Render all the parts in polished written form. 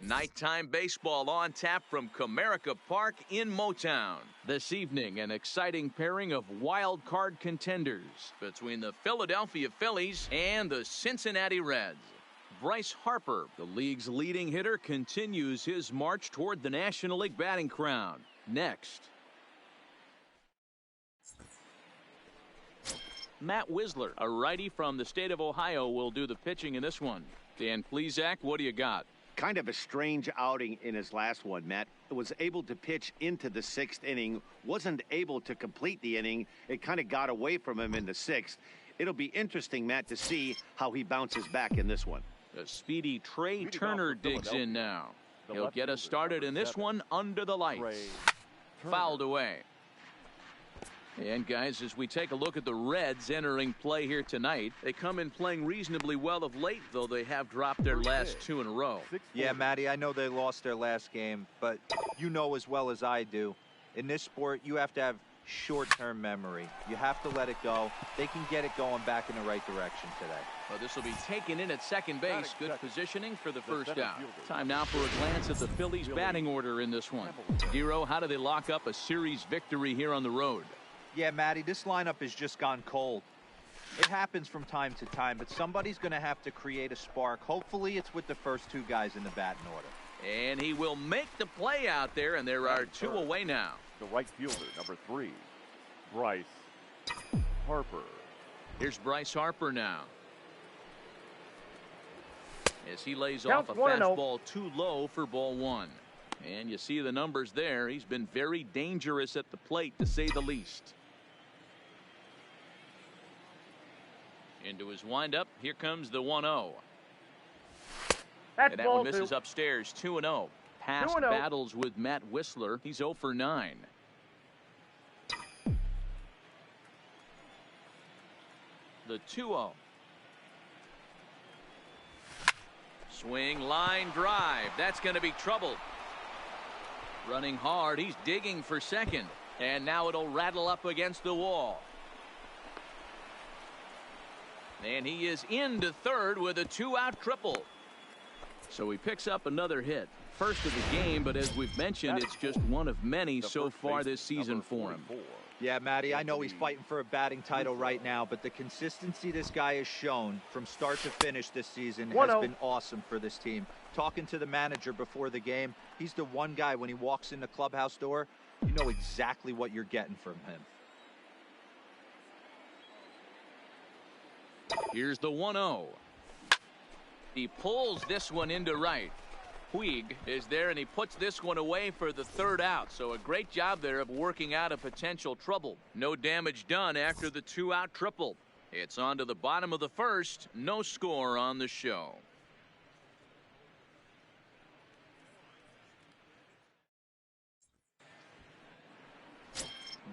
Nighttime baseball on tap from Comerica Park in Motown. This evening, an exciting pairing of wild card contenders between the Philadelphia Phillies and the Cincinnati Reds. Bryce Harper, the league's leading hitter, continues his march toward the National League batting crown. Next, Matt Wisler, a righty from the state of Ohio, will do the pitching in this one. Dan Plesac, what do you got? Kind of a strange outing in his last one, Matt. Was able to pitch into the 6th inning, wasn't able to complete the inning. It kind of got away from him in the 6th. It'll be interesting, Matt, to see how he bounces back in this one. The speedy Trey Turner digs in now. He'll get us started in this one under the lights. Fouled away. And guys, as we take a look at the Reds entering play here tonight, they come in playing reasonably well of late, though they have dropped their last 2 in a row. Yeah, Matty, I know they lost their last game, but you know as well as I do, in this sport, you have to have short-term memory. You have to let it go. They can get it going back in the right direction today. Well, this will be taken in at second base. Good positioning for the first out. Time now for a glance at the Phillies batting order in this one. Dero, how do they lock up a series victory here on the road? Yeah, Matty, this lineup has just gone cold. It happens from time to time, but somebody's going to have to create a spark. Hopefully it's with the first 2 guys in the batting order. And he will make the play out there, and there are 2 away now. The right fielder, number 3, Bryce Harper. Here's Bryce Harper now, as he lays off a fastball too low for ball 1. And you see the numbers there. He's been very dangerous at the plate, to say the least. Into his windup. Here comes the 1-0. And that one misses upstairs. 2-0. Past battles with Matt Wisler. He's 0 for 9. The 2-0. Swing, line drive. That's going to be trouble. Running hard. He's digging for second. And now it'll rattle up against the wall. And he is into third with a 2-out triple. So he picks up another hit. First of the game, but as we've mentioned, it's just one of many so far this season for him. Yeah, Matty, I know he's fighting for a batting title right now, but the consistency this guy has shown from start to finish this season has been awesome for this team. Talking to the manager before the game, he's the one guy when he walks in the clubhouse door, you know exactly what you're getting from him. Here's the 1-0. He pulls this one into right. Puig is there, and he puts this one away for the 3rd out. So a great job there of working out a potential trouble. No damage done after the 2-out triple. It's on to the bottom of the 1st. No score on the show.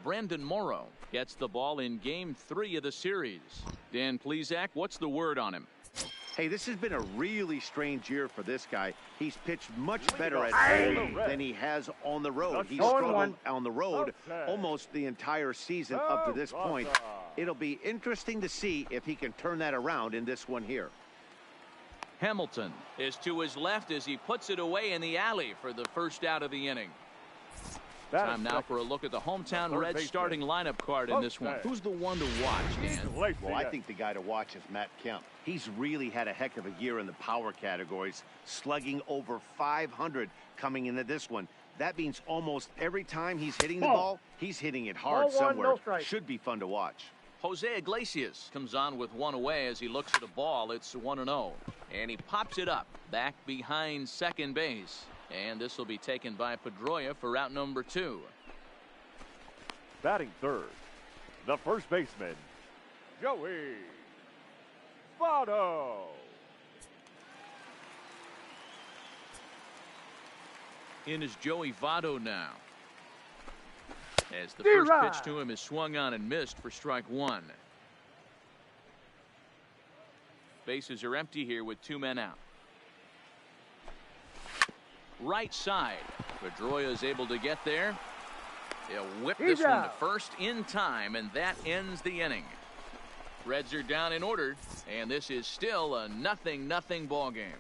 Brandon Morrow gets the ball in game 3 of the series. Dan Plesac, what's the word on him? Hey, this has been a really strange year for this guy. He's pitched much better at home than he has on the road. He's struggled on the road almost the entire season up to this point. It'll be interesting to see if he can turn that around in this one here. Hamilton is to his left as he puts it away in the alley for the 1st out of the inning. Time now for a look at the hometown Reds starting lineup card in this one. Who's the one to watch, Dan? Well, I think the guy to watch is Matt Kemp. He's really had a heck of a year in the power categories, slugging over 500 coming into this one. That means almost every time he's hitting the ball, he's hitting it hard somewhere. Should be fun to watch. Jose Iglesias comes on with 1 away as he looks at a ball. It's 1-0. And he pops it up back behind second base. And this will be taken by Pedroia for out number 2. Batting 3rd, the first baseman, Joey Votto. In is Joey Votto now, as the first pitch to him is swung on and missed for strike 1. Bases are empty here with 2 men out. Right side. Pedroia is able to get there. He'll whip this one to first in time, and that ends the inning. Reds are down in order, and this is still a 0-0 ball game.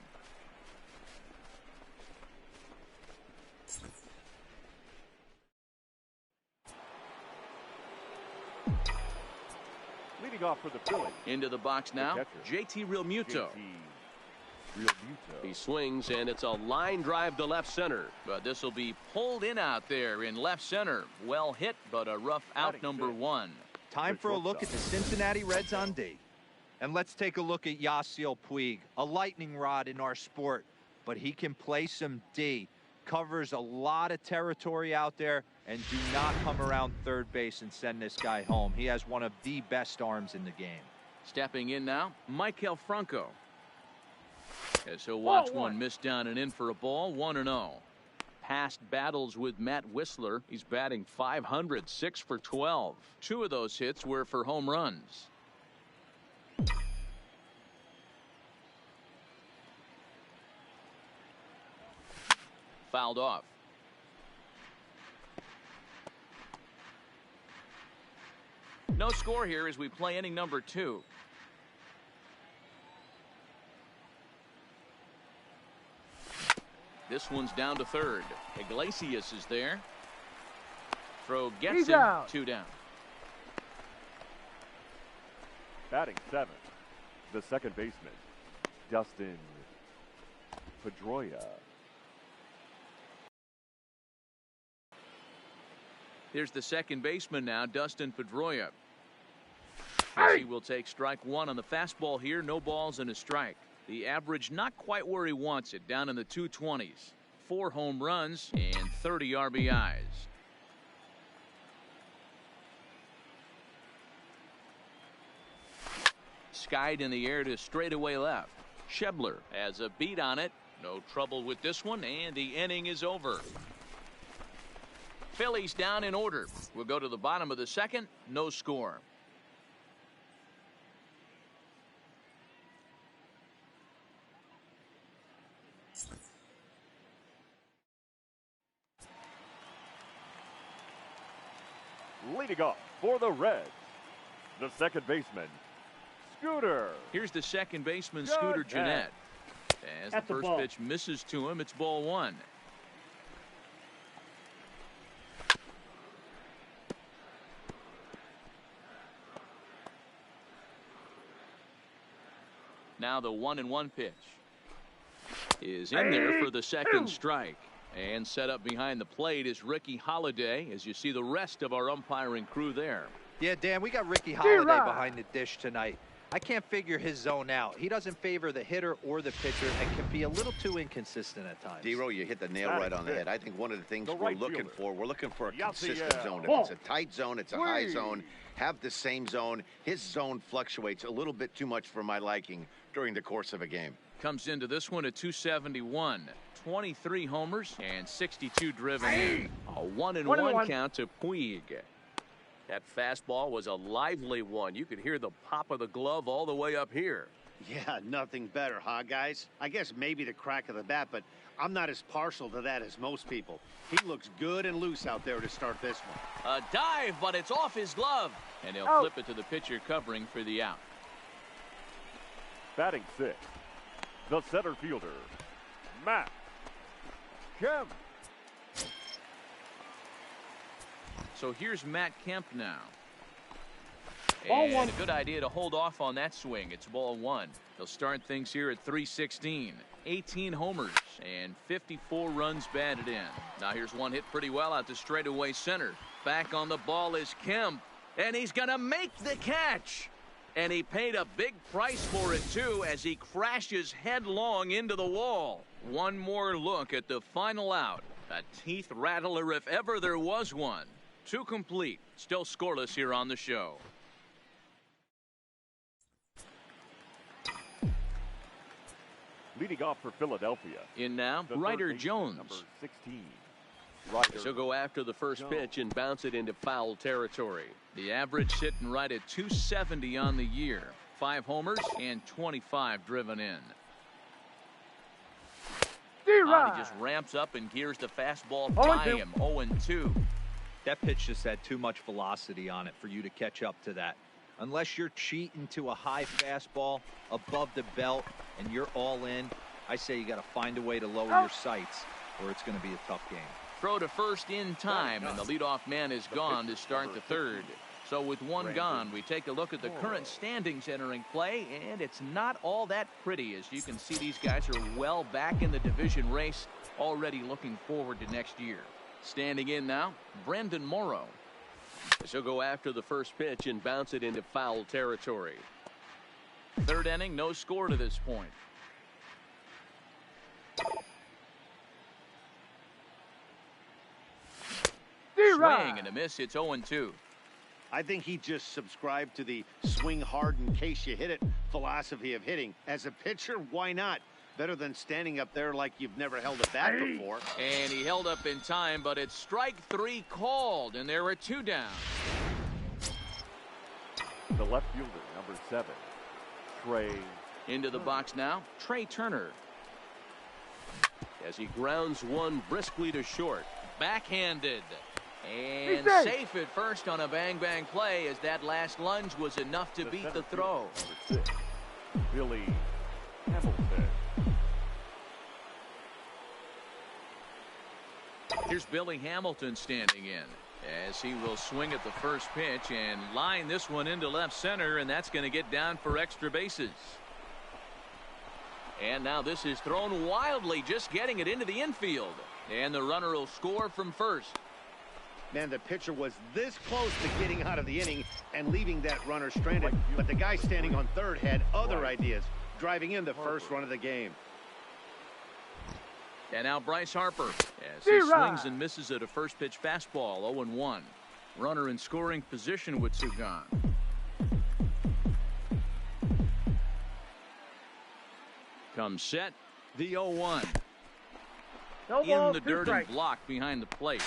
Leading off for the Phillies. Into the box now, JT Realmuto. He swings, and it's a line drive to left center. But this will be pulled in out there in left center. Well hit, but a rough out number one. Time for a look at the Cincinnati Reds on D. And let's take a look at Yasiel Puig, a lightning rod in our sport. But he can play some D. Covers a lot of territory out there, and do not come around third base and send this guy home. He has one of the best arms in the game. Stepping in now, Maikel Franco. As he'll watch one miss down and in for a ball, 1-0. Past battles with Matt Whistler. He's batting .500, 6 for 12. 2 of those hits were for home runs. Fouled off. No score here as we play inning number 2. This one's down to third. Iglesias is there. Throw gets him. 2 down. Batting 7th, the second baseman, Dustin Pedroia. Here's the second baseman now, Dustin Pedroia. As he will take strike 1 on the fastball here. No balls and a strike. The average not quite where he wants it, down in the 220s. 4 home runs and 30 RBIs. Skied in the air to straightaway left. Schebler has a beat on it. No trouble with this one, and the inning is over. Phillies down in order. We'll go to the bottom of the second. No score. Leading off for the Reds, the second baseman, Scooter. Here's the second baseman, Scooter Gennett. As the first pitch misses to him, it's ball 1. Now the 1-1 pitch is in there for the second strike. And set up behind the plate is Ricky Holiday, as you see the rest of our umpiring crew there. Yeah, Dan, we got Ricky Holiday behind the dish tonight. I can't figure his zone out. He doesn't favor the hitter or the pitcher and can be a little too inconsistent at times. D-Row, you hit the nail right on the head. I think one of the things we're looking for a consistent zone. If it's a tight zone, it's a high zone. Have the same zone. His zone fluctuates a little bit too much for my liking during the course of a game. Comes into this one at 271. 23 homers and 62 driven in. A 1-1 count to Puig. That fastball was a lively one. You could hear the pop of the glove all the way up here. Yeah, nothing better, huh, guys? I guess maybe the crack of the bat, but I'm not as partial to that as most people. He looks good and loose out there to start this one. A dive, but it's off his glove. And he'll flip it to the pitcher covering for the out. Batting 6th, the center fielder, Matt Kemp. So here's Matt Kemp now. And a good idea to hold off on that swing. It's ball 1. They'll start things here at 316. 18 homers and 54 runs batted in. Now here's one hit pretty well out to straightaway center. Back on the ball is Kemp, and he's gonna make the catch. And he paid a big price for it too, as he crashes headlong into the wall. One more look at the final out. A teeth rattler if ever there was one. 2 complete. Still scoreless here on the show. Leading off for Philadelphia. In now, Ryder Jones. Number 16. He'll go after the first pitch and bounce it into foul territory. The average sitting right at 270 on the year. 5 homers and 25 driven in. He just ramps up and gears the fastball by him. 0-2. That pitch just had too much velocity on it for you to catch up to that. Unless you're cheating to a high fastball above the belt and you're all in, I say you got to find a way to lower your sights or it's going to be a tough game. Throw to first in time, and the leadoff man is gone to start the third. So with one gone, we take a look at the current standings entering play, and it's not all that pretty. As you can see, these guys are well back in the division race, already looking forward to next year. Standing in now, Brendan Morrow. She'll go after the first pitch and bounce it into foul territory. Third inning, no score to this point. Swing and a miss. It's 0-2. I think he just subscribed to the swing hard in case you hit it philosophy of hitting. As a pitcher, why not? Better than standing up there like you've never held a bat before. And he held up in time, but it's strike 3 called, and there are 2 down. The left fielder, number 7, Trey. Into the box now, Trey Turner. As he grounds one briskly to short. Backhanded. And safe at first on a bang-bang play, as that last lunge was enough to beat the throw. Number 6, Billy Hamilton. Here's Billy Hamilton standing in, as he will swing at the first pitch and line this one into left center, and that's going to get down for extra bases. And now this is thrown wildly, just getting it into the infield. And the runner will score from first. Man, the pitcher was this close to getting out of the inning and leaving that runner stranded. But the guy standing on third had other ideas, driving in the first run of the game. And now Bryce Harper, as he swings and misses at a first pitch fastball, 0-1. Runner in scoring position with 2 gone. Comes set, the 0-1. In the dirt and blocked behind the plate.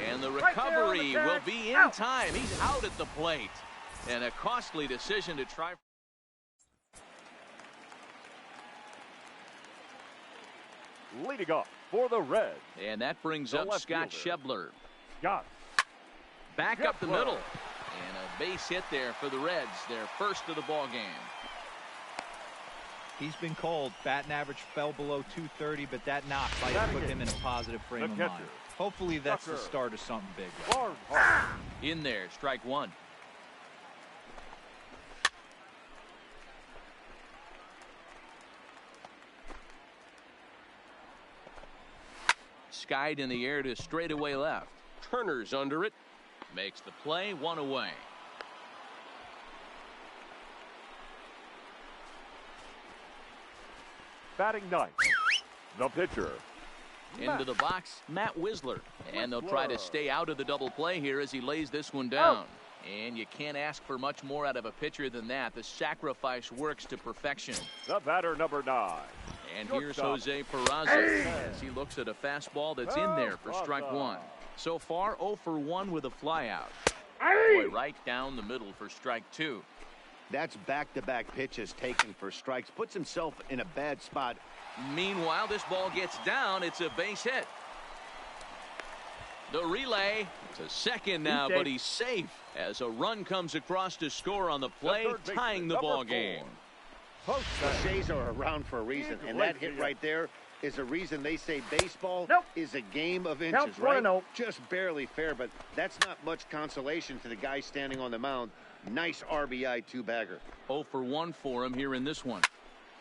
And the recovery will be in time. He's out at the plate. And a costly decision to try. Leading off for the Reds. And that brings up Scott Schebler. Scott. Back up the middle. And a base hit there for the Reds, their first of the ball game. He's been called. Batting average fell below 230, but that knock might have put him in a positive frame of mind. Hopefully that's the start of something big. In there, strike 1. Skied in the air to straightaway left. Turner's under it. Makes the play, 1 away. Batting 9th, the pitcher. Into the box, Matt Wisler. And they'll try to stay out of the double play here as he lays this one down. And you can't ask for much more out of a pitcher than that. The sacrifice works to perfection. The batter, number 9. And here's Jose Peraza as he looks at a fastball that's in there for strike 1. So far, 0 for 1 with a flyout. Boy, right down the middle for strike 2. That's back-to-back pitches taken for strikes. Puts himself in a bad spot. Meanwhile, this ball gets down. It's a base hit. The relay to second now, but he's safe as a run comes across to score on the play, tying the ball game. Cliches are around for a reason, and that hit right there is a reason they say baseball is a game of inches, right? Just barely fair, but that's not much consolation to the guy standing on the mound. Nice RBI 2-bagger. 0 for 1 for him here in this one.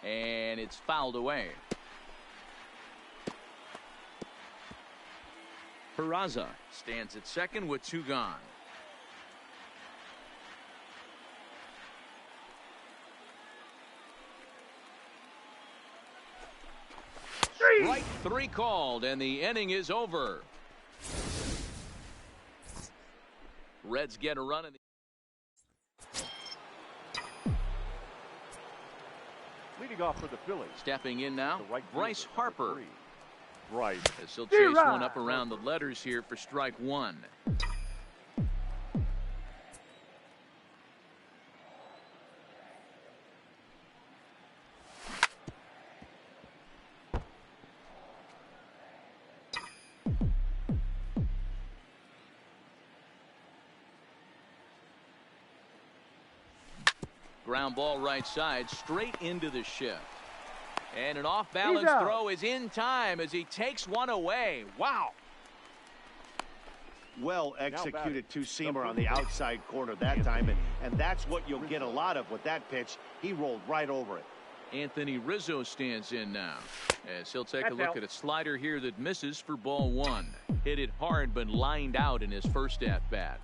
And it's fouled away. Peraza stands at second with 2 gone. Strike 3 called, and the inning is over. Reds get a run in the Leading off for the Phillies. Stepping in now, Bryce Harper. Right. As he'll chase one up around the letters here for strike 1. Ground ball right side, straight into the shift. And an off-balance throw is in time as he takes one away. Wow. Well executed two-seamer on the outside corner that time, and that's what you'll get a lot of with that pitch. He rolled right over it. Anthony Rizzo stands in now, as he'll take a look at a slider here that misses for ball one. Hit it hard, but lined out in his first at-bat.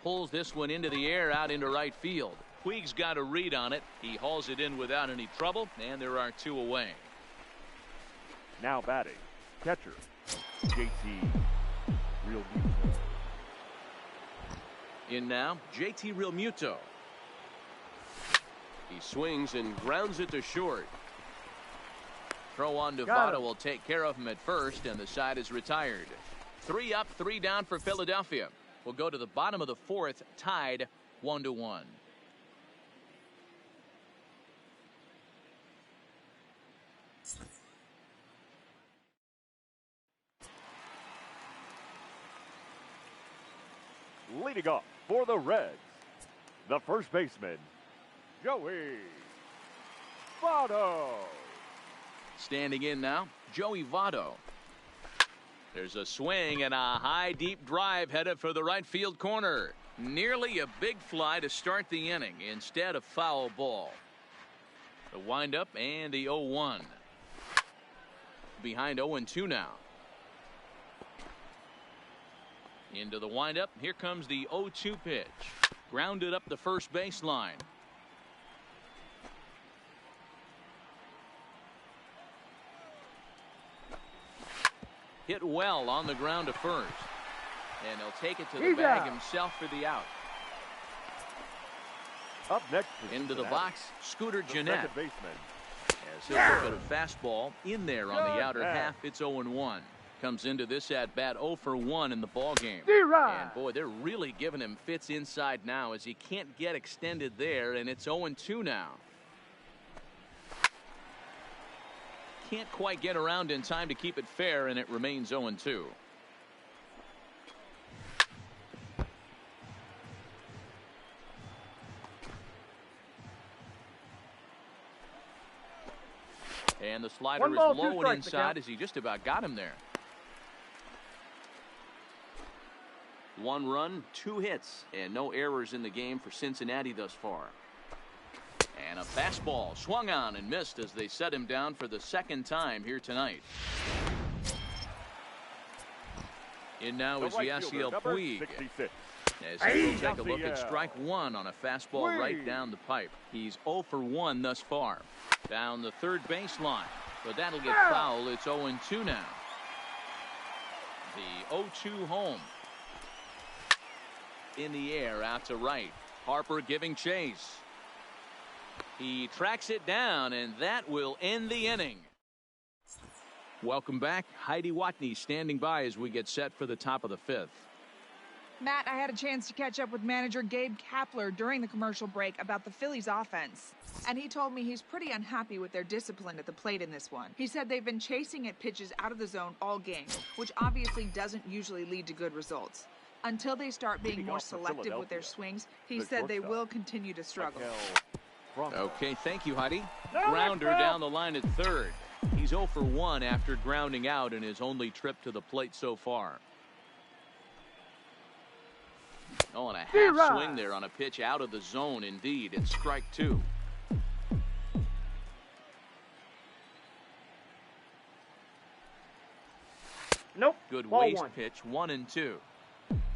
Pulls this one into the air, out into right field. Puig's got a read on it. He hauls it in without any trouble, and there are two away. Now batting, catcher, JT Realmuto. In now, JT Realmuto. He swings and grounds it to short. Throw on to Votto will take care of him at first, and the side is retired. 3 up, 3 down for Philadelphia. We'll go to the bottom of the fourth, tied 1-1. Leading off for the Reds, the first baseman, Joey Votto. Standing in now, Joey Votto. There's a swing and a high deep drive headed for the right field corner. Nearly a big fly to start the inning instead of foul ball. The windup and the 0-1. Behind 0-2 now. Into the windup. Here comes the 0-2 pitch. Grounded up the first baseline. Hit well on the ground to first. And he'll take it to the bag himself for the out. Up next into the box, Scooter Gennett. Baseman. As he'll look at a fastball in there on the outer half. It's 0-1. Comes into this at bat 0 for 1 in the ball game. And boy, they're really giving him fits inside now as he can't get extended there, and it's 0-2 now. Can't quite get around in time to keep it fair, and it remains 0-2. And the slider is low and inside as he just about got him there. 1 run, 2 hits, and no errors in the game for Cincinnati thus far. And a fastball swung on and missed as they set him down for the second time here tonight. In now is Yasiel Puig. As he will take a look at strike 1 on a fastball right down the pipe. He's 0 for 1 thus far. Down the third baseline, but that'll get foul. It's 0-2 now. The 0-2 home. In the air out to right. Harper giving chase. He tracks it down, and that will end the inning. Welcome back. Heidi Watney standing by as we get set for the top of the 5th. Matt, I had a chance to catch up with manager Gabe Kapler during the commercial break about the Phillies offense. And he told me he's pretty unhappy with their discipline at the plate in this one. He said they've been chasing at pitches out of the zone all game, which obviously doesn't usually lead to good results. Until they start being more selective with their swings, he said they will continue to struggle. Okay, thank you, Heidi. Grounder down the line at third. He's 0 for 1 after grounding out in his only trip to the plate so far. Oh, and a half swing there on a pitch out of the zone indeed. It's strike 2. Nope. Good waste pitch, 1-2.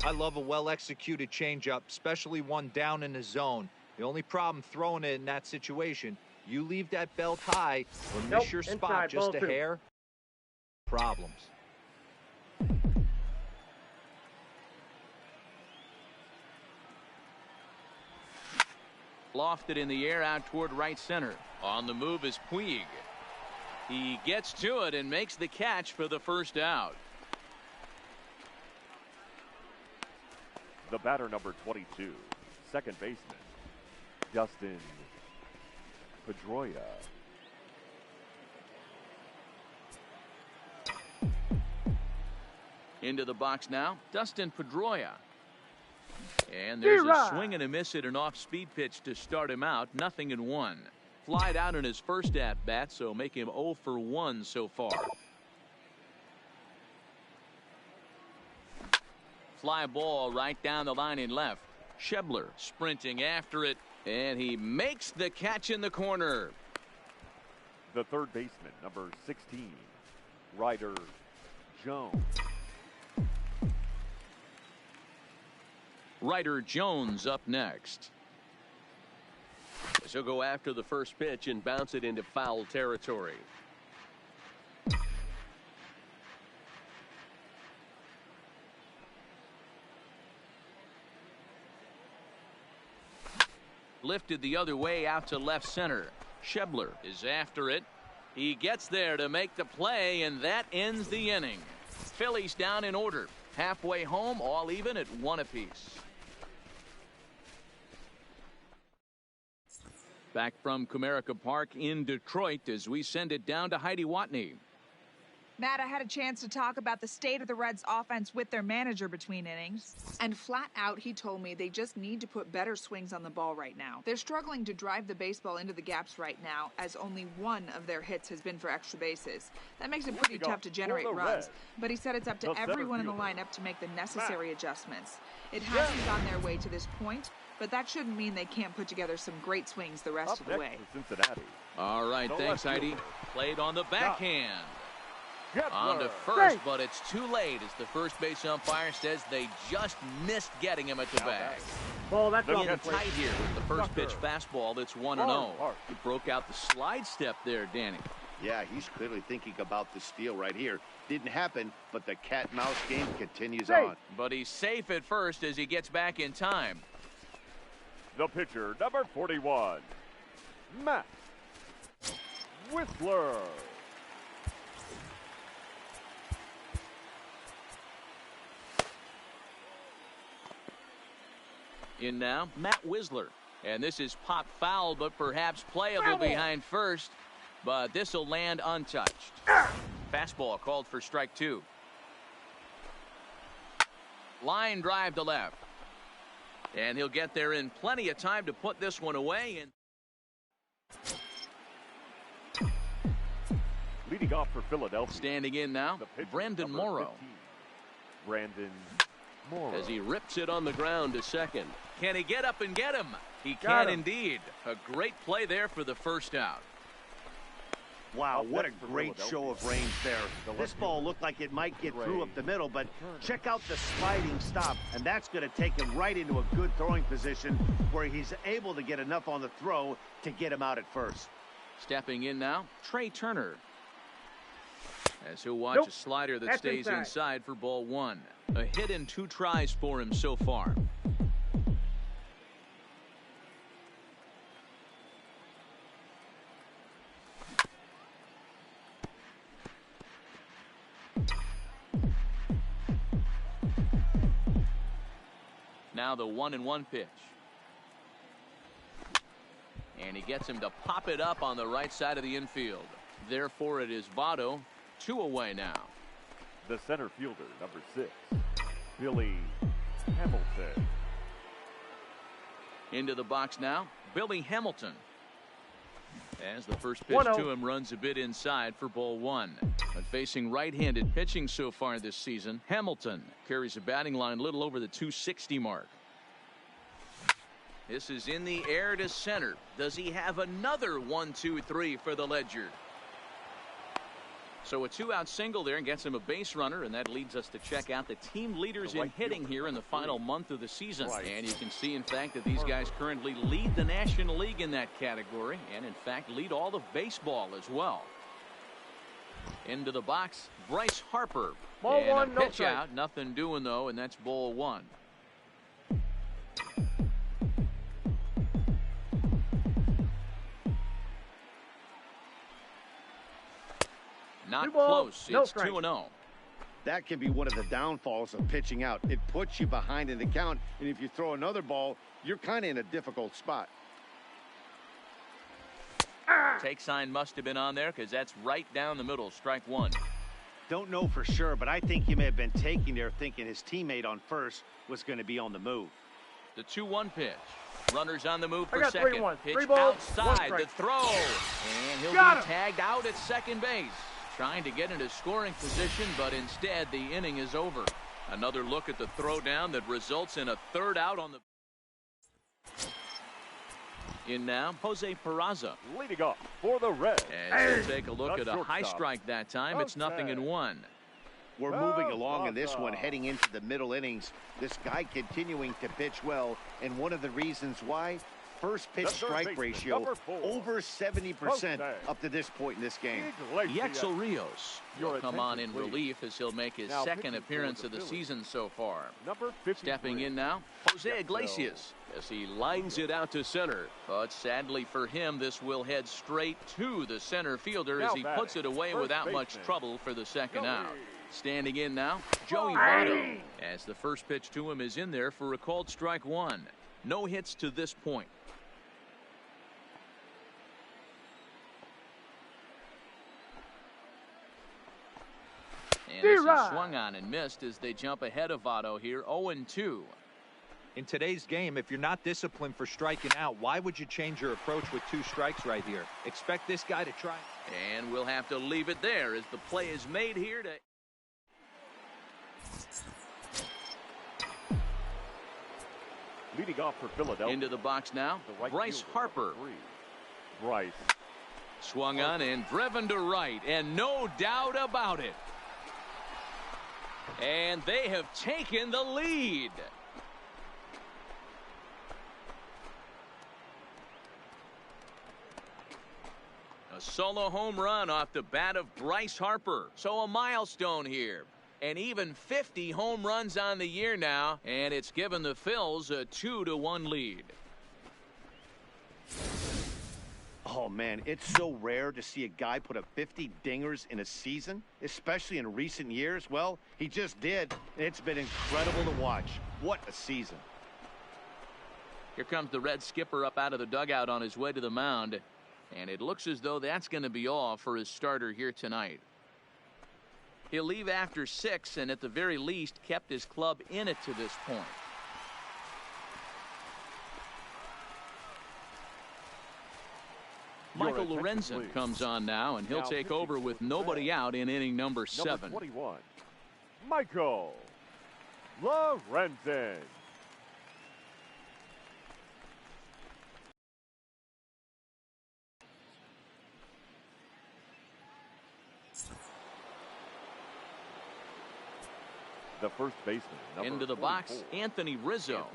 I love a well-executed changeup, especially one down in the zone. The only problem throwing it in that situation, you leave that belt high or miss your spot just a hair, problems. Lofted in the air out toward right center. On the move is Puig. He gets to it and makes the catch for the first out. The batter, number 22, second baseman, Dustin Pedroia. Into the box now, Dustin Pedroia. And there's a swing and a miss at an off-speed pitch to start him out. 0-1. Flied out in his first at-bat, so make him 0 for 1 so far. fly ball right down the line in left. Schebler sprinting after it, and he makes the catch in the corner. The third baseman, number 16, Ryder Jones. Ryder Jones up next. He'll go after the first pitch and bounce it into foul territory. Lifted the other way out to left center. Schebler is after it. He gets there to make the play, and that ends the inning. Phillies down in order. Halfway home, all even at 1 apiece. Back from Comerica Park in Detroit as we send it down to Heidi Watney. Matt, I had a chance to talk about the state of the Reds offense with their manager between innings. And flat out, he told me they just need to put better swings on the ball right now. They're struggling to drive the baseball into the gaps right now, as only one of their hits has been for extra bases. That makes it pretty tough to generate runs. But he said it's up to everyone in the lineup to make the necessary adjustments. It hasn't gone their way to this point, but that shouldn't mean they can't put together some great swings the rest of the way. Cincinnati. All right, thanks, Heidi. Played on the backhand. On to first, but it's too late as the first base umpire says they just missed getting him at the bag. Ball, that's in tight here with the first pitch fastball that's 1-0. He broke out the slide step there, Danny. Yeah, he's clearly thinking about the steal right here. Didn't happen, but the cat-mouse game continues on. But he's safe at first as he gets back in time. The pitcher, number 41, Matt Whistler. In now, Matt Whistler. And this is pop foul, but perhaps playable behind first. But this will land untouched. Fastball called for strike 2. Line drive to left. And he'll get there in plenty of time to put this one away. And leading off for Philadelphia. Standing in now, Brandon Morrow. 15, Brandon Morrow. As he rips it on the ground to second. Can he get up and get him? He can indeed. A great play there for the first out. Wow, what a great show of range there. This ball looked like it might get through up the middle, but check out the sliding stop, and that's going to take him right into a good throwing position where he's able to get enough on the throw to get him out at first. Stepping in now, Trey Turner. As he'll watch a slider that stays inside for ball 1. A hit in 2 tries for him so far. Now the 1-1 pitch. And he gets him to pop it up on the right side of the infield. Therefore, it is Votto. 2 away now. The center fielder, number 6, Billy Hamilton. Into the box now, Billy Hamilton. As the first pitch to him runs a bit inside for ball 1. But facing right-handed pitching so far this season, Hamilton carries a batting line a little over the 260 mark. This is in the air to center. Does he have another 1-2-3 for the Ledger? So a 2-out single there and gets him a base runner, and that leads us to check out the team leaders in hitting here in the final month of the season. And you can see, in fact, that these guys currently lead the National League in that category, and in fact lead all of baseball as well. Into the box, Bryce Harper. Ball and 1, a pitch out, nothing doing though, and that's ball 1. Not close. It's 2-0. That can be one of the downfalls of pitching out. It puts you behind in the count, and if you throw another ball, you're kind of in a difficult spot. Take sign must have been on there because that's right down the middle. Strike 1. Don't know for sure, but I think he may have been taking there thinking his teammate on first was going to be on the move. The 2-1 pitch. Runners on the move for got second. 3-1. Pitch 3 balls, outside 1 the throw. And he'll Got be him. tagged out at second base. Trying to get into scoring position, but instead the inning is over. Another look at the throwdown that results in a third out on the. In now, Jose Peraza. Leading off for the Reds. As he'll take a look at a high strike that time, it's 0-1. We're moving along in this one, heading into the middle innings. This guy continuing to pitch well, and one of the reasons why, first pitch strike ratio over 70% up to this point in this game. Yexel Rios will come on in relief as he'll make his second appearance of the season so far. Stepping in now, Jose Iglesias as he lines it out to center. But sadly for him, this will head straight to the center fielder as he puts it away without much trouble for the second out. Standing in now, Joey Votto, as the first pitch to him is in there for a called strike one. No hits to this point. And this is swung on and missed as they jump ahead of Votto here, 0-2. In today's game, if you're not disciplined for striking out, why would you change your approach with 2 strikes right here? Expect this guy to try. And we'll have to leave it there as the play is made here to. Leading off for Philadelphia. Into the box now, Bryce Harper. Bryce. Swung on and driven to right, and no doubt about it. And they have taken the lead. A solo home run off the bat of Bryce Harper. So a milestone here. And even 50 home runs on the year now, and it's given the Phils a 2-1 lead. Oh, man, it's so rare to see a guy put up 50 dingers in a season, especially in recent years. Well, he just did. It's been incredible to watch. What a season. Here comes the Red skipper up out of the dugout on his way to the mound, and it looks as though that's going to be all for his starter here tonight. He'll leave after 6 and at the very least kept his club in it to this point. Michael Lorenzen comes on now, and he'll take over with nobody out in inning number 7. 21, Michael Lorenzen. The first baseman. Into the box, Anthony Rizzo.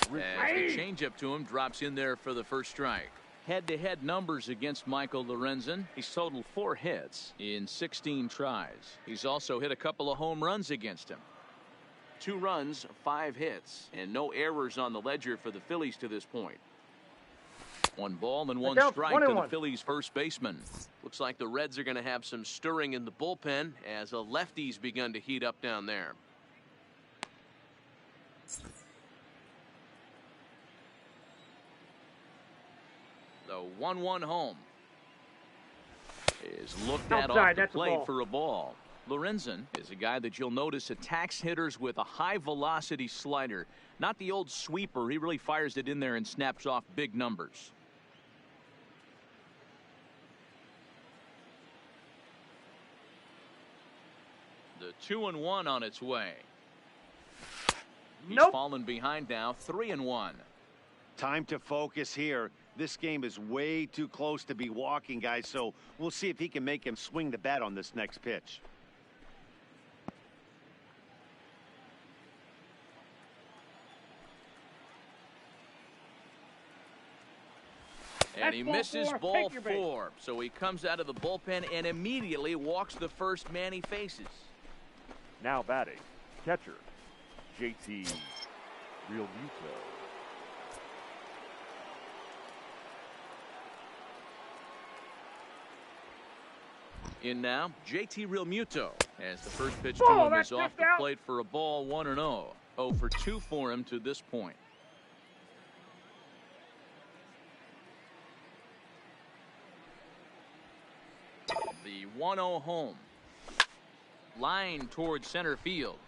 As the changeup to him drops in there for the first strike. Head-to-head numbers against Michael Lorenzen. He's totaled 4 hits in 16 tries. He's also hit a couple of home runs against him. 2 runs, 5 hits, and no errors on the ledger for the Phillies to this point. 1 ball and 1 strike to the Phillies first baseman. Looks like the Reds are going to have some stirring in the bullpen as a lefty's begun to heat up down there. The 1-1 home is looked at off the plate for a ball. Lorenzen is a guy that you'll notice attacks hitters with a high velocity slider. Not the old sweeper. He really fires it in there and snaps off big numbers. The 2-1 on its way. He's fallen behind now, 3-1. Time to focus here. This game is way too close to be walking, guys, so we'll see if he can make him swing the bat on this next pitch. And he misses ball 4. So he comes out of the bullpen and immediately walks the first man he faces. Now batting, catcher, JT Realmuto. In now, JT Realmuto, as the first pitch to him is off the plate for a ball, 1-0. 0 for 2 for him to this point. The 1-0 home. Line towards center field.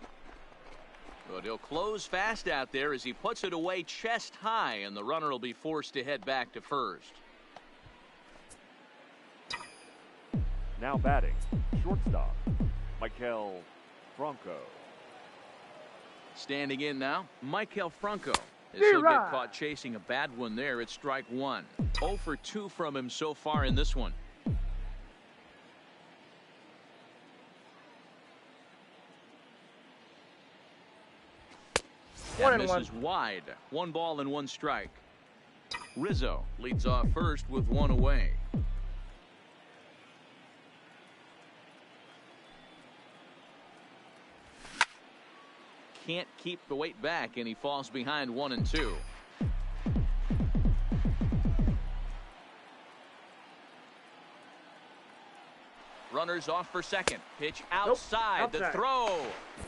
But he'll close fast out there as he puts it away chest high, and the runner will be forced to head back to first. Now batting, shortstop, Maikel Franco. Standing in now, Michael Franco. As he'll get caught chasing a bad one there, it's strike one. 0 for 2 from him so far in this one. That misses wide. 1 ball and 1 strike. Rizzo leads off first with 1 away. Can't keep the weight back, and he falls behind 1 and 2. Runners off for second. Pitch outside. The throw.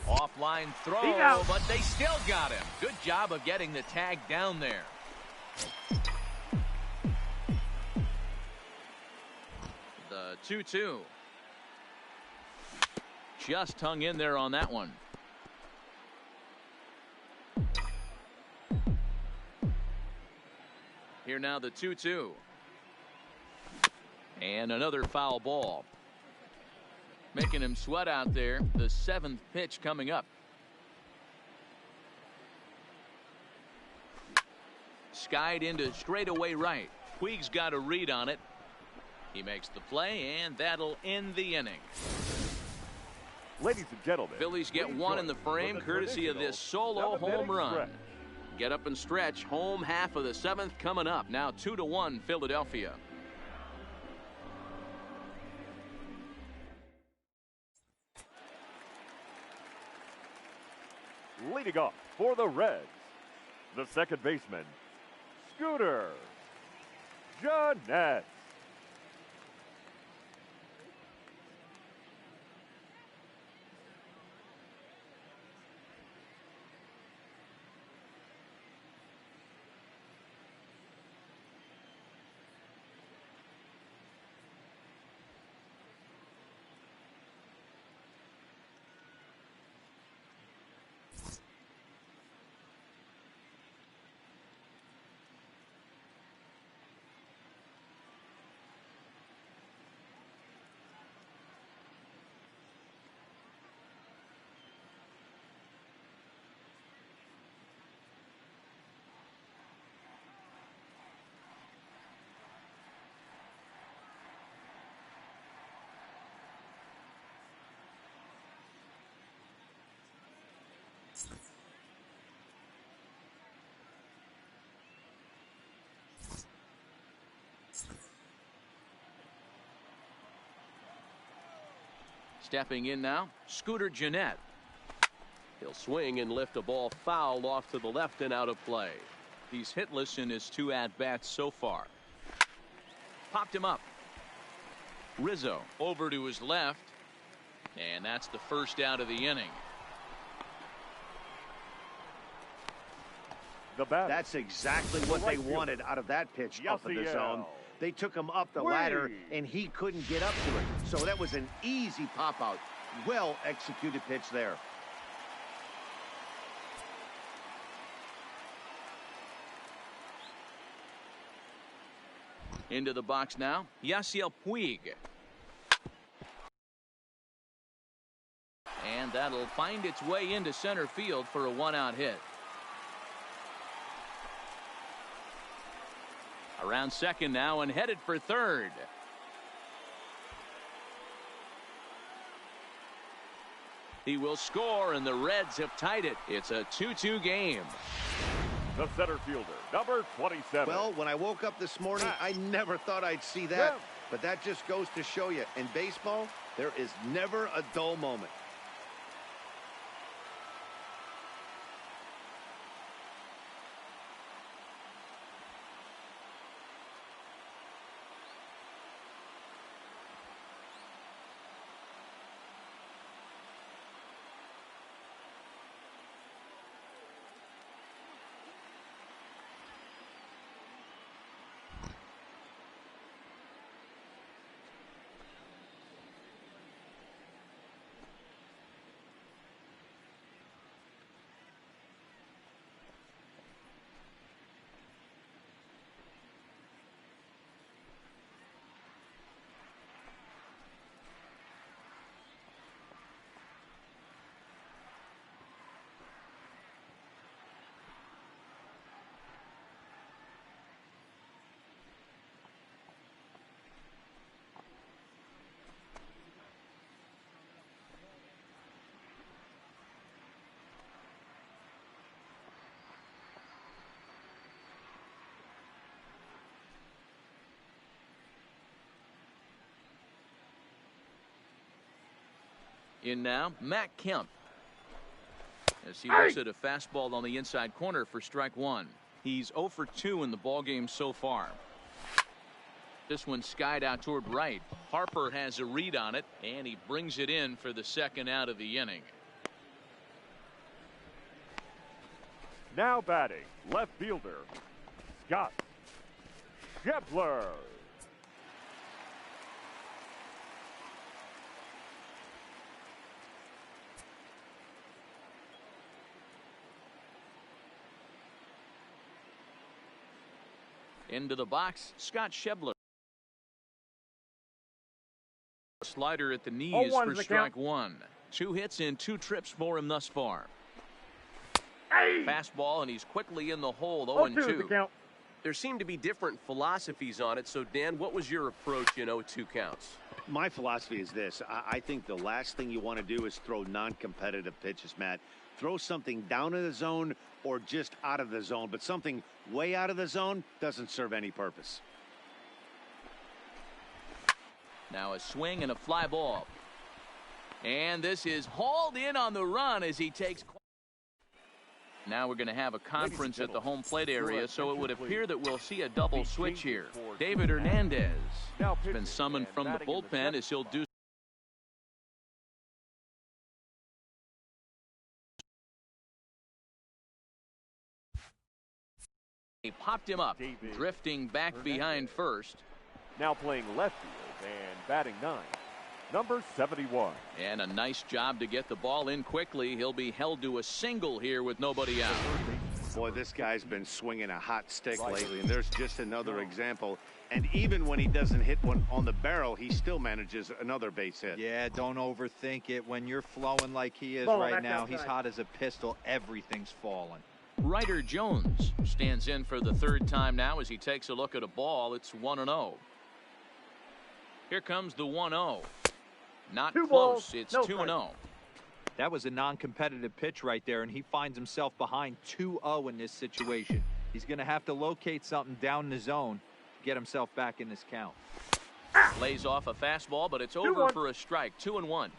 Offline throw, but they still got him. Good job of getting the tag down there. The 2-2. Just hung in there on that one. Here now the 2-2. And another foul ball. Making him sweat out there. The 7th pitch coming up. Skied into straightaway right. Puig's got a read on it. He makes the play, and that'll end the inning. Ladies and gentlemen, Phillies get 1 in the frame courtesy of this solo home run. Get up and stretch. Home half of the 7th coming up. Now 2-1 Philadelphia. Leading off for the Reds, the second baseman, Scooter Gennett. Stepping in now, Scooter Gennett. He'll swing and lift a ball foul off to the left and out of play. He's hitless in his 2 at-bats so far. Popped him up. Rizzo over to his left. And that's the first out of the inning. That's exactly what they wanted out of that pitch up in the zone. They took him up the ladder, and he couldn't get up to it. So that was an easy pop-out. Well-executed pitch there. Into the box now, Yasiel Puig. And that'll find its way into center field for a 1-out hit. Around second now and headed for third. He will score, and the Reds have tied it. It's a 2-2 game. The center fielder, number 27. Well, when I woke up this morning, I never thought I'd see that. But that just goes to show you, in baseball, there is never a dull moment. In now, Matt Kemp. As he looks at a fastball on the inside corner for strike one. He's 0 for 2 in the ballgame so far. This one skied out toward right. Harper has a read on it, and he brings it in for the second out of the inning. Now batting, left fielder, Scott Schebler. Into the box, Scott Schebler. Slider at the knees for strike one. 2 hits and 2 trips for him thus far. Fastball, and he's quickly in the hole. 0-2. There seem to be different philosophies on it. So, Dan, what was your approach in 0-2 counts? My philosophy is this. I think the last thing you want to do is throw non-competitive pitches, Matt. Throw something down in the zone or just out of the zone, but something way out of the zone doesn't serve any purpose. Now a swing and a fly ball. And this is hauled in on the run as he takes. Now we're going to have a conference at the home plate area, so it would appear that we'll see a double switch here. David Hernandez has been summoned from the bullpen as he'll do. He popped him up, drifting back behind first. Now playing left field and batting 9, number 71. And a nice job to get the ball in quickly. He'll be held to a single here with nobody out. Boy, this guy's been swinging a hot stick lately, and there's just another example. And even when he doesn't hit one on the barrel, he still manages another base hit. Yeah, don't overthink it. When you're flowing like he is right now, he's hot as a pistol. Everything's falling. Ryder Jones stands in for the third time now as he takes a look at a ball. It's 1-0. Here comes the 1-0. Not close. It's 2-0. That was a non-competitive pitch right there, and he finds himself behind 2-0 in this situation. He's going to have to locate something down the zone to get himself back in this count. Lays off a fastball, but it's over for a strike. 2-1.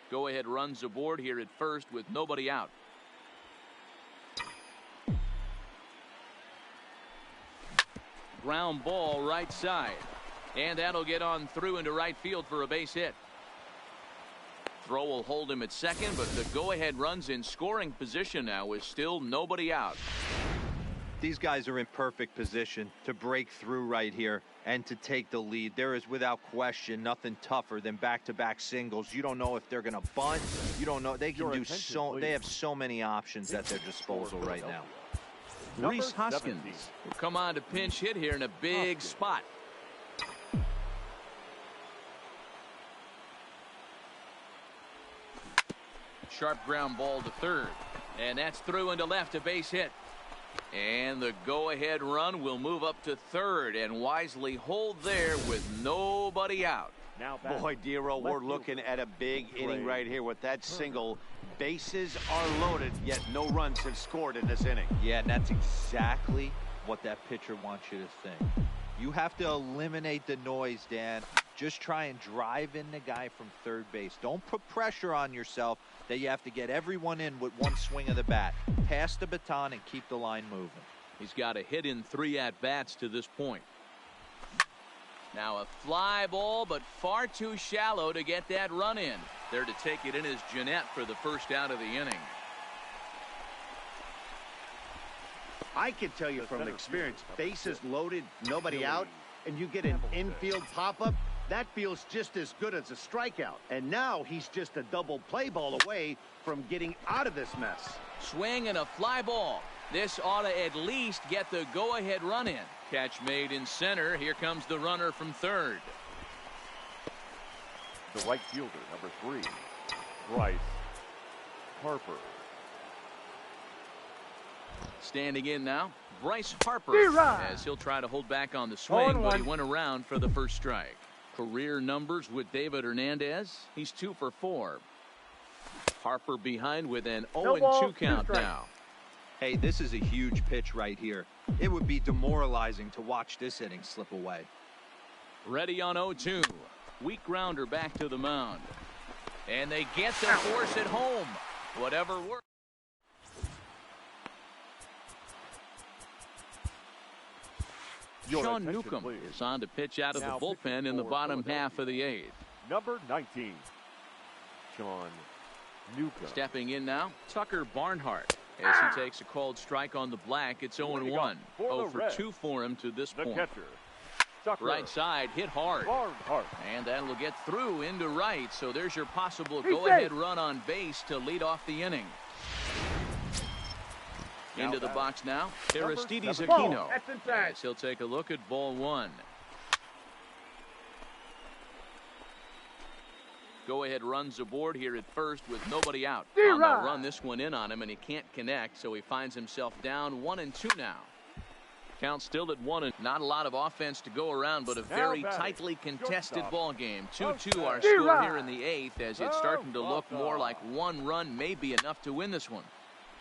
Go ahead runs aboard here at first with nobody out. Ground ball right side, and that'll get on through into right field for a base hit. Throw will hold him at second, but the go-ahead runs in scoring position now with still nobody out. These guys are in perfect position to break through right here and to take the lead. There is without question nothing tougher than back-to-back singles. You don't know if they're going to bunt. You don't know. They can do so. They have so many options at their disposal right now. Rhys Hoskins will come on to pinch hit here in a big spot. Sharp ground ball to third, and that's through into left, a base hit. And the go-ahead run will move up to third and wisely hold there with nobody out. Boy, Dero, we're looking at a big inning right here with that single. Bases are loaded, yet no runs have scored in this inning. Yeah, and that's exactly what that pitcher wants you to think. You have to eliminate the noise, Dan. Just try and drive in the guy from third base. Don't put pressure on yourself that you have to get everyone in with one swing of the bat. Pass the baton and keep the line moving. He's got a hit in 3 at-bats to this point. Now a fly ball, but far too shallow to get that run in. There to take it in is Jeanette for the first out of the inning. I can tell you from experience, bases loaded, nobody out, and you get an infield pop-up, that feels just as good as a strikeout. And now he's just a double play ball away from getting out of this mess. Swing and a fly ball. This ought to at least get the go-ahead run in. Catch made in center. Here comes the runner from third. The right fielder, number 3, Bryce Harper. Standing in now, Bryce Harper, as he'll try to hold back on the swing, but he went around for the first strike. Career numbers with David Hernandez. He's 2 for 4. Harper behind with an 0-2 count now. Hey, this is a huge pitch right here. It would be demoralizing to watch this inning slip away. Ready on 0-2. Weak grounder back to the mound. And they get the force at home. Whatever works. Sean Newcomb is on to pitch out of the bullpen in the bottom half of the 8th. Number 19, Sean Newcomb. Stepping in now, Tucker Barnhart. As he takes a called strike on the black, it's 0-1. 0 for 2 for him to this point. Catcher, Tucker. Right side, hit hard. Barnhart. And that'll get through into right. So there's your possible go-ahead run on base to lead off the inning. Into the box now, Aristides Aquino. As he'll take a look at ball 1. Go-ahead runs aboard here at first with nobody out. On the run this one in on him, and he can't connect, so he finds himself down 1-2 now. Count still at 1, and not a lot of offense to go around, but a very tightly contested ball game. 2-2 our score here in the 8th, as it's starting to look more like one run may be enough to win this one.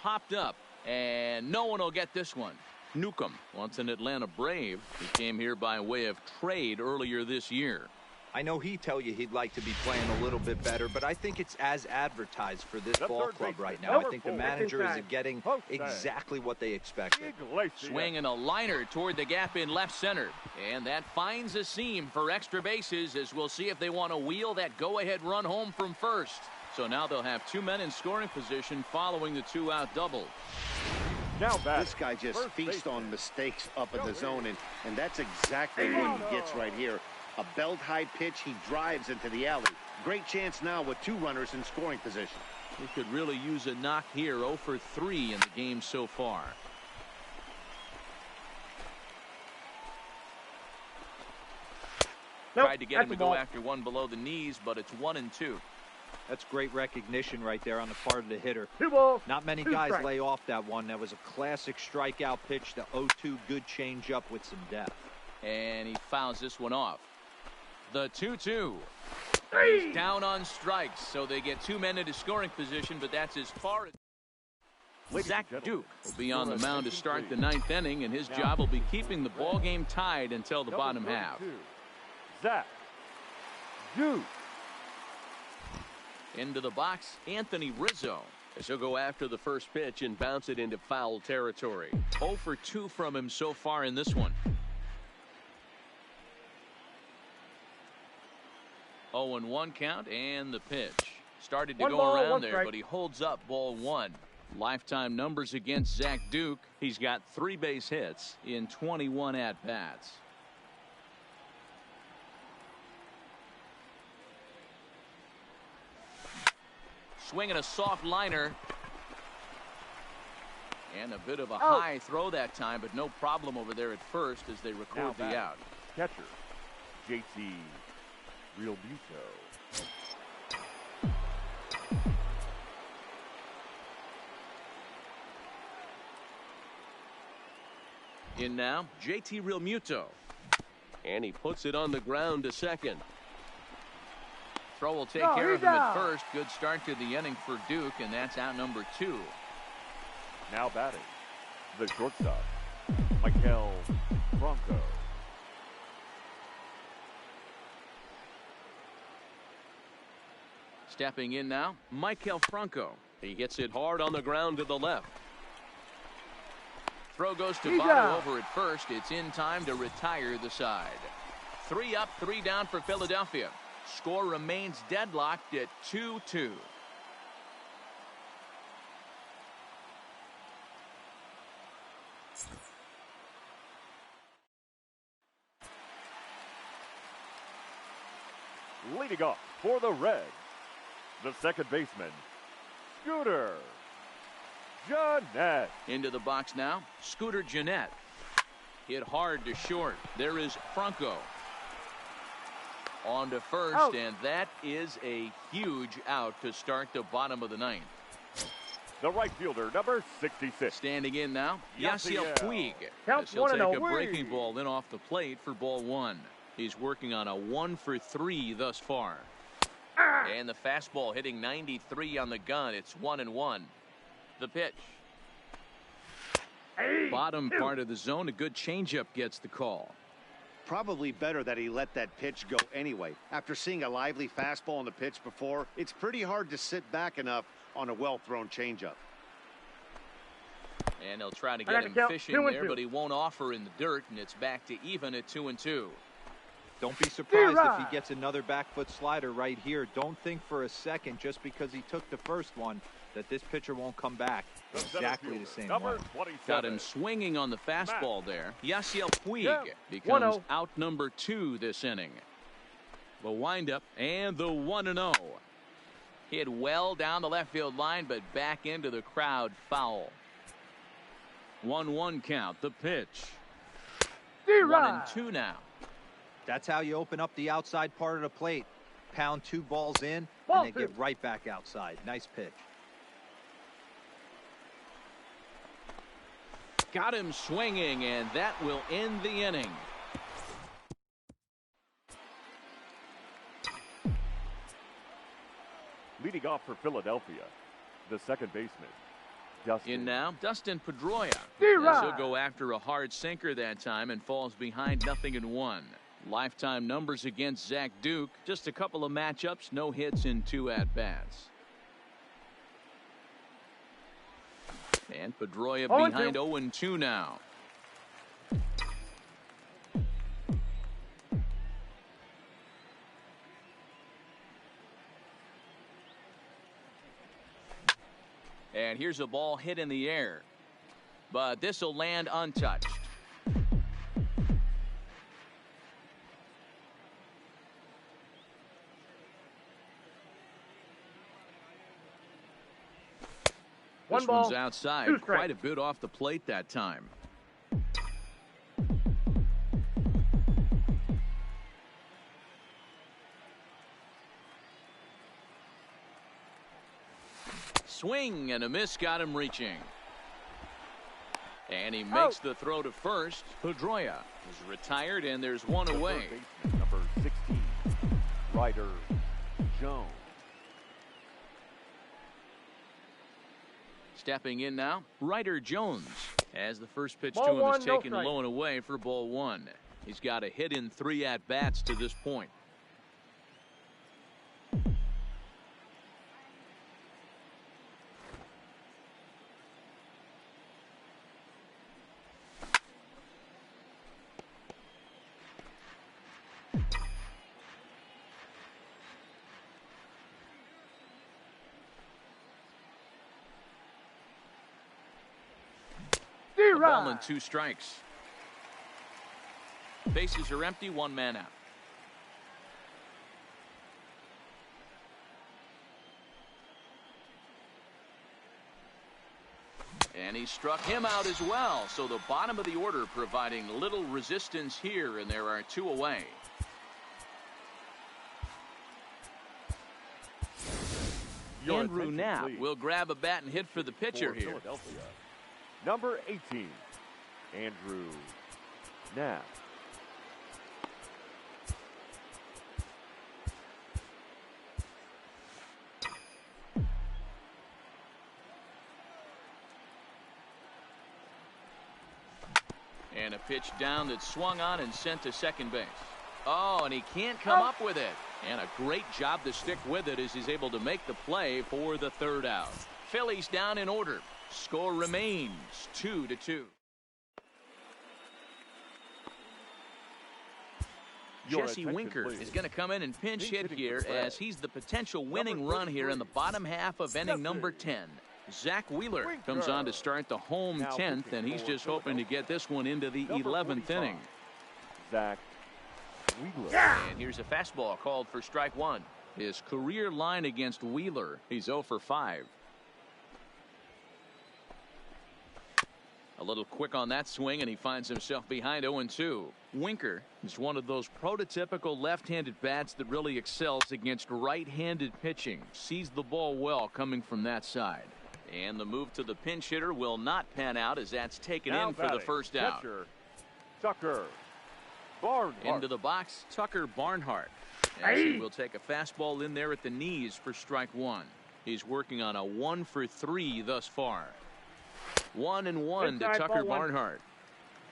Popped up, and no one will get this one. Newcomb, once an Atlanta Brave, he came here by way of trade earlier this year. I know he'd tell you he'd like to be playing a little bit better, but I think it's as advertised for this ball club right now. I think the manager is getting exactly what they expected. Swinging a liner toward the gap in left center. And that finds a seam for extra bases, as we'll see if they want to wheel that go-ahead run home from first. So now they'll have 2 men in scoring position following the 2-out double. Now this guy just feasts on mistakes up in the zone, and that's exactly what he gets right here. A belt-high pitch, he drives into the alley. Great chance now with 2 runners in scoring position. He could really use a knock here. 0 for 3 in the game so far. Tried to get him to go after one below the knees, but it's 1-2. That's great recognition right there on the part of the hitter. Not many guys lay off that one. That was a classic strikeout pitch. The 0-2 good changeup with some depth. And he fouls this one off. The 2-2. He's down on strikes, so they get 2 men into scoring position, but that's as far as Zach Duke will be on the mound to start the 9th inning, and his job will be keeping the ball game tied until the bottom half. Zach Duke. Into the box, Anthony Rizzo. As he'll go after the first pitch and bounce it into foul territory. 0 for 2 from him so far in this one. 0-1 count, and the pitch. Started to go around there, but he holds up ball 1. Lifetime numbers against Zach Duke. He's got 3 base hits in 21 at-bats. Swinging a soft liner. And a bit of a high throw that time, but no problem over there at first as they record the out. Catcher, JT Real Buto. In now, JT Realmuto. And he puts it on the ground to second. Throw will take care of him at first. Good start to the inning for Duke, and that's out number 2. Now batting, the shortstop, Maikel Franco. Stepping in now, Maikel Franco. He hits it hard on the ground to the left. Throw goes to Votto over at first. It's in time to retire the side. 3 up, 3 down for Philadelphia. Score remains deadlocked at 2-2. Leading off for the Reds, the second baseman, Scooter Gennett. Into the box now, Scooter Gennett. Hit hard to short. There is Franco. On to first, and that is a huge out to start the bottom of the 9th. The right fielder, number 66. Standing in now, Yasiel Puig. He'll take a breaking ball in off the plate for ball 1. He's working on a 1 for 3 thus far. And the fastball hitting 93 on the gun. It's 1-1. The pitch. Bottom part of the zone, a good changeup gets the call. Probably better that he let that pitch go anyway. After seeing a lively fastball on the pitch before, it's pretty hard to sit back enough on a well-thrown changeup. And he'll try to get him fishing there, but he won't offer in the dirt, and it's back to even at 2-2. Don't be surprised if he gets another back foot slider right here. Don't think for a second, just because he took the first one, that this pitcher won't come back exactly the same way. Got him swinging on the fastball there. Yasiel Puig becomes out number 2 this inning. The windup and the 1-0. Hit well down the left field line, but back into the crowd foul. 1-1 count. The pitch. 1-2 now. That's how you open up the outside part of the plate. Pound 2 balls in, and they get right back outside. Nice pitch. Got him swinging, and that will end the inning. Leading off for Philadelphia, the second baseman, Dustin. In now, Dustin Pedroia. He'll go after a hard sinker that time and falls behind 0-1. Lifetime numbers against Zach Duke. Just a couple of matchups, no hits in 2 at-bats. And Pedroia behind 0-2 now. And here's a ball hit in the air, but this will land untouched. This one's outside, quite a bit off the plate that time. Swing and a miss got him reaching. And he makes the throw to first. Pedroia is retired, and there's one away. Number 16, Ryder Jones. Stepping in now, Ryder Jones, as the first pitch to him is taken low and away for ball 1. He's got a hit in 3 at-bats to this point. A ball and 2 strikes. Bases are empty, 1 man out. And he struck him out as well. So the bottom of the order providing little resistance here, and there are 2 away. Andrew Knapp will grab a bat and hit for the pitcher here. Number 18, Andrew Knapp. And a pitch down that swung on and sent to second base. Oh, and he can't come up with it. And a great job to stick with it as he's able to make the play for the 3rd out. Phillies down in order. Score remains 2-2. Jesse Winker is going to come in and pinch hit here as he's the potential winning run here in the bottom half of inning number 10. Zach Wheeler comes on to start the home 10th, and he's just hoping to get this one into the 11th inning. Zach Wheeler. And here's a fastball called for strike 1. His career line against Wheeler, he's 0 for 5. A little quick on that swing, and he finds himself behind 0-2. Winker is one of those prototypical left-handed bats that really excels against right-handed pitching. Sees the ball well coming from that side. And the move to the pinch hitter will not pan out as that's taken in for the 1st out. Tucker Barnhart. Into the box, Tucker Barnhart. As he will take a fastball in there at the knees for strike 1. He's working on a 1 for 3 thus far. 1-1 to Tucker Barnhart.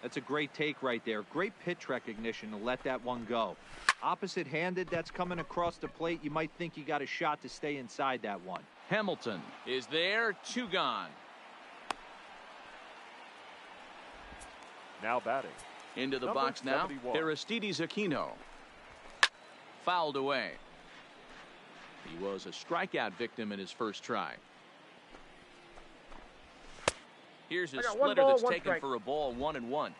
That's a great take right there. Great pitch recognition to let that one go. Opposite-handed, that's coming across the plate. You might think you got a shot to stay inside that one. Hamilton is there, 2 gone. Now batting. Into the Number box now, 71. Aristides Aquino. Fouled away. He was a strikeout victim in his first try. Here's a splitter that's taken for a ball, 1-1.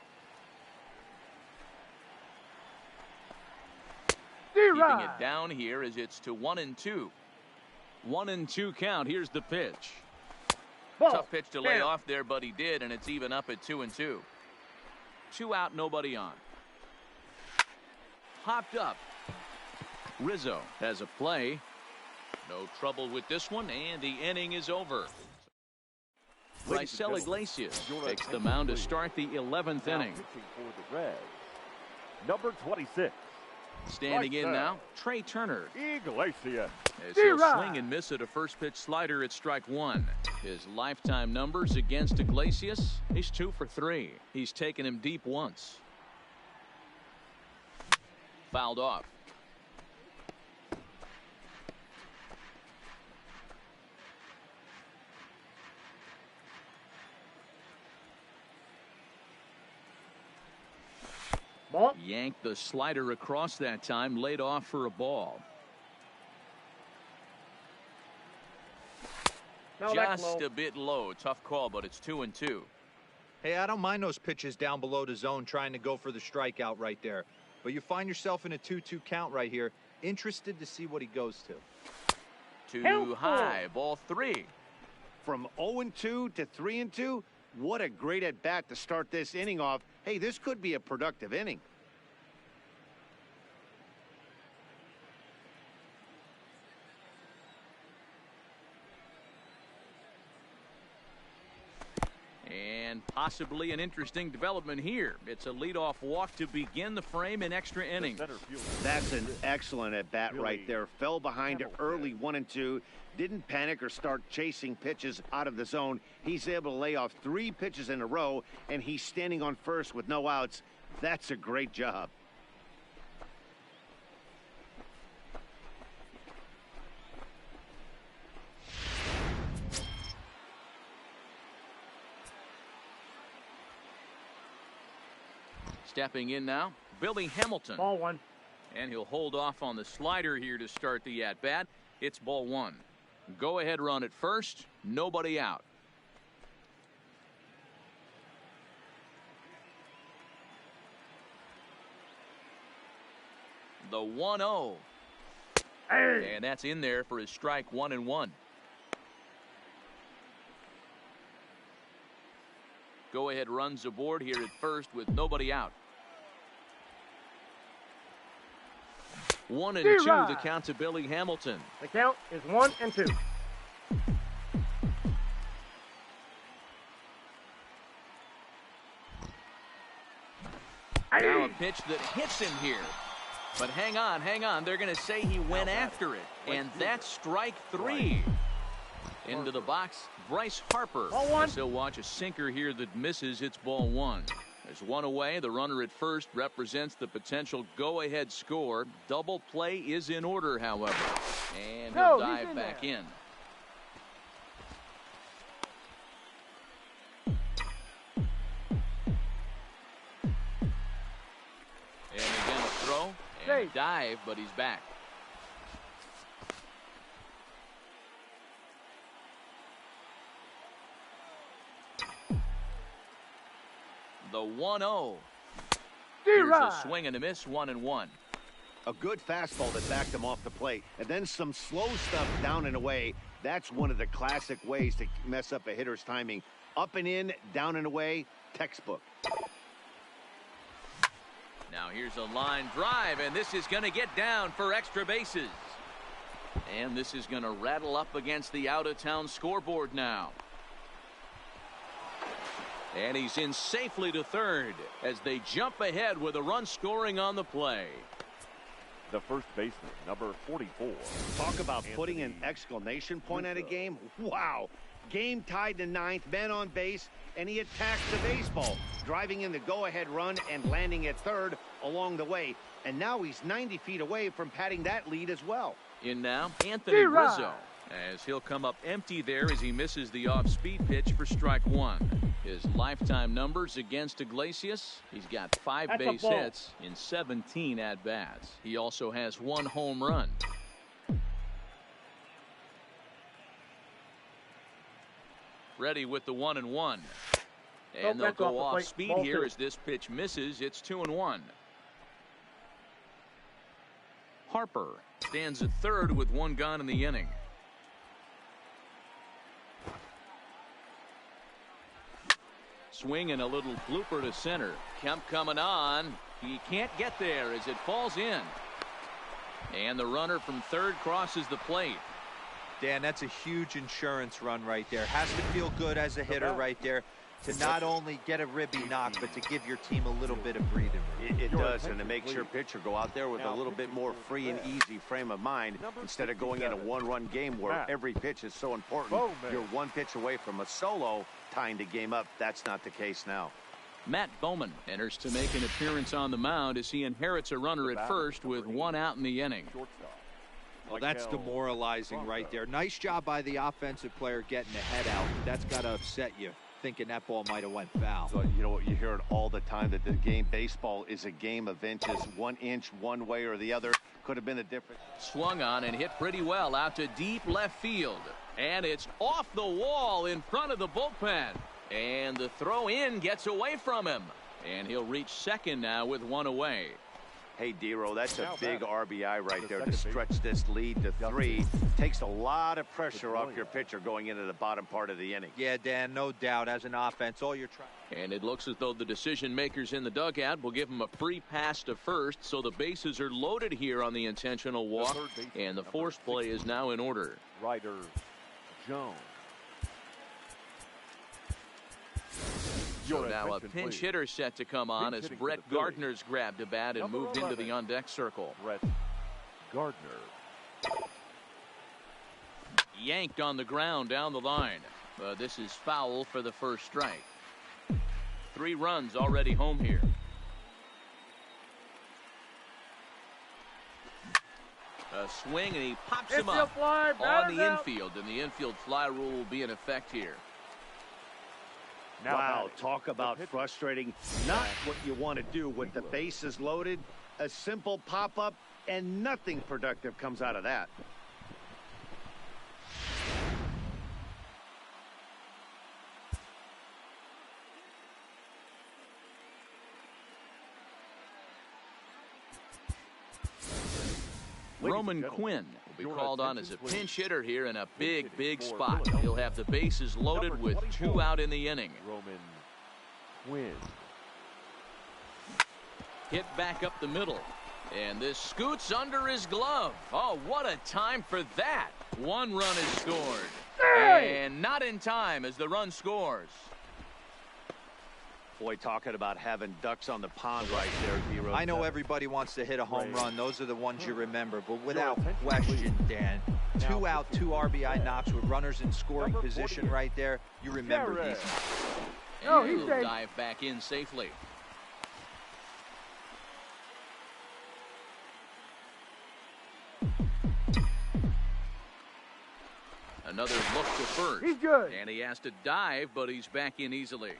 Keeping it down here as it's to 1-2. 1-2 count. Here's the pitch. Tough pitch to lay off there, but he did, and it's even up at 2-2. 2 out, nobody on. Hopped up. Rizzo has a play. No trouble with this one, and the inning is over. Raisel Iglesias takes the mound to start the 11th inning. For the Reds, number 26. Standing in now, Trey Turner. Iglesias. As he'll swing and miss at a first pitch slider at strike 1. His lifetime numbers against Iglesias, he's 2 for 3. He's taken him deep once. Fouled off. Yanked the slider across that time, laid off for a ball. Just a bit low. Tough call, but it's 2-2. Hey, I don't mind those pitches down below the zone trying to go for the strikeout right there. But you find yourself in a 2-2 count right here. Interested to see what he goes to. Too high. Ball 3. From 0-2 to 3-2. What a great at-bat to start this inning off. Hey, this could be a productive inning. And possibly an interesting development here. It's a leadoff walk to begin the frame in extra innings. That's an excellent at-bat right there. Fell behind early 1-2. Didn't panic or start chasing pitches out of the zone. He's able to lay off 3 pitches in a row, and he's standing on first with no outs. That's a great job. Stepping in now, Billy Hamilton. Ball 1. And he'll hold off on the slider here to start the at-bat. It's ball 1. Go ahead run at first. Nobody out. The 1-0. And that's in there for his strike 1-1. Go ahead runs aboard here at first with nobody out. 1-2 the count to Billy Hamilton. The count is 1-2. Now a pitch that hits him here. But hang on. They're going to say he went after it. And that's strike 3. Into the box, Bryce Harper. He'll watch a sinker here that misses. It's ball 1. There's one away. The runner at first represents the potential go-ahead score. Double play is in order, however. And he'll dive back in. And again a throw and a dive, but he's back. The 1-0. Here's a swing and a miss, 1-1. A good fastball that backed him off the plate. And then some slow stuff down and away. That's one of the classic ways to mess up a hitter's timing. Up and in, down and away, textbook. Now here's a line drive, and this is going to get down for extra bases. And this is going to rattle up against the out-of-town scoreboard now. And he's in safely to third as they jump ahead with a run scoring on the play. The first baseman, number 44. Talk about putting an exclamation point at a game. Wow. Game tied to ninth, men on base, and he attacks the baseball, driving in the go-ahead run and landing at third along the way. And now he's 90 feet away from patting that lead as well. In now, Anthony Rizzo, as he'll come up empty there as he misses the off-speed pitch for strike one. His lifetime numbers against Iglesias, he's got 5 base hits in 17 at-bats. He also has 1 home run. Ready with the 1-1. And they'll go off speed here as this pitch misses. It's 2-1. Harper stands at third with 1 gone in the inning. Swing and a little blooper to center. Kemp coming on. He can't get there as it falls in. And the runner from third crosses the plate. Dan, that's a huge insurance run right there. Has to feel good as a hitter right there to not only get a ribby knock, but to give your team a little bit of breathing room. It does, and it makes your pitcher go out there with a little bit more free and easy frame of mind instead of going in a one-run game where every pitch is so important. You're 1 pitch away from a solo, tying the game up. That's not the case now. Matt Bowman enters to make an appearance on the mound as he inherits a runner at first with 1 out in the inning. Well, that's demoralizing right there. Nice job by the offensive player getting the head out. That's got to upset you, thinking that ball might have went foul. So, you know what, you hear it all the time that the game, baseball is a game of inches. 1 inch one way or the other could have been a difference. Swung on and hit pretty well out to deep left field. And it's off the wall in front of the bullpen. And the throw in gets away from him. And he'll reach second now with 1 away. Hey, Dero, that's a big RBI right there to stretch this lead to 3. Takes a lot of pressure off your pitcher going into the bottom part of the inning. Yeah, Dan, no doubt. As an offense, all you're trying. And it looks as though the decision makers in the dugout will give him a free pass to first, so the bases are loaded here on the intentional walk, and the force play is now in order. Ryder Jones. So now a pinch hitter set to come on as Brett Gardner's grabbed a bat and moved into the on-deck circle. Brett Gardner. Yanked on the ground down the line. This is foul for the first strike. 3 runs already home here. A swing, and he pops him up on the infield, and the infield fly rule will be in effect here. Wow, talk about frustrating. Not what you want to do with the bases loaded. A simple pop-up, and nothing productive comes out of that. Roman Quinn will be called on as a pinch hitter here in a big spot. He'll have the bases loaded with 2 out in the inning. Roman Quinn. Hit back up the middle. And this scoots under his glove. Oh, what a time for that. 1 run is scored. And not in time as the run scores. Boy, talking about having ducks on the pond right there, Dero. I know everybody wants to hit a home run. Those are the ones you remember. But without question, Dan, 2 out, 2 RBI knocks with runners in scoring position right there. You remember these. And he'll dive back in safely. Another look to first. He's good. And he has to dive, but he's back in easily.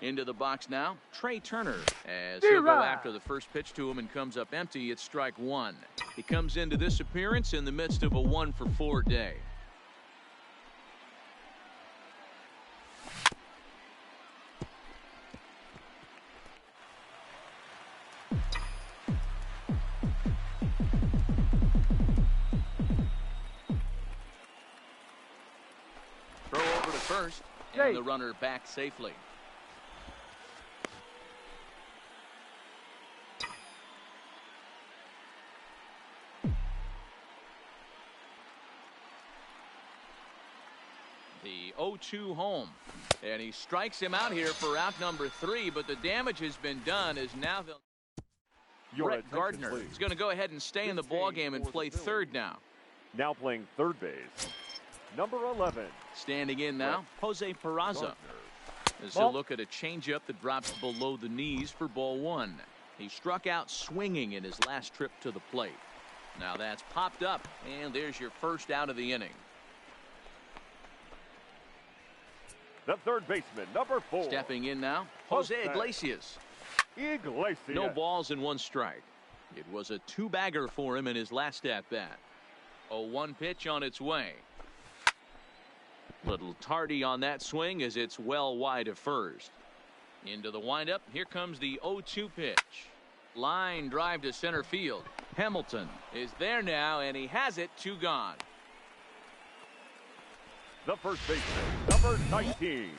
Into the box now, Trey Turner, as he'll go after the first pitch to him and comes up empty. It's strike 1. He comes into this appearance in the midst of a 1-for-4 day. Throw over to first, and the runner back safely. The 0-2 home. And he strikes him out here for out number 3, but the damage has been done as now they'll... Brett Gardner is going to go ahead and stay in the ballgame and play third now. Now playing third base, number 11. Standing in now, Jose Peraza. As he'll look at a changeup that drops below the knees for ball 1. He struck out swinging in his last trip to the plate. Now that's popped up, and there's your first out of the inning. The third baseman, number 4. Stepping in now, Jose Iglesias. No balls and 1 strike. It was a 2-bagger for him in his last at-bat. 0-1 pitch on its way. Little tardy on that swing as it's well wide of first. Into the windup. Here comes the 0-2 pitch. Line drive to center field. Hamilton is there now, and he has it. 2 gone. The first baseman, number 19,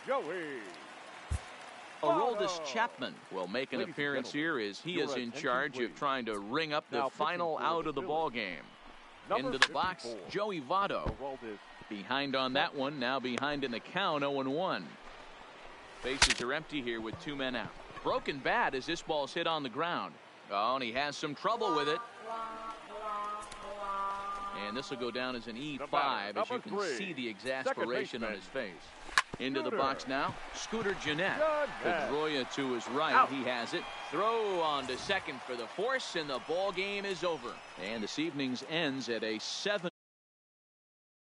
Joey Aroldis Chapman will make an appearance here as he is in charge of trying to ring up the final out of the ball game. Into the box, Joey Votto. Behind on that one, now behind in the count, 0-1. Bases are empty here with 2 men out. Broken bat as this ball's hit on the ground. Oh, and he has some trouble with it. And this will go down as an E5 as you can see the exasperation on his face. Into the box now, Scooter Gennett. Pedroia to his right, he has it. Throw on to second for the force, and the ball game is over. And this evening's ends at a 7.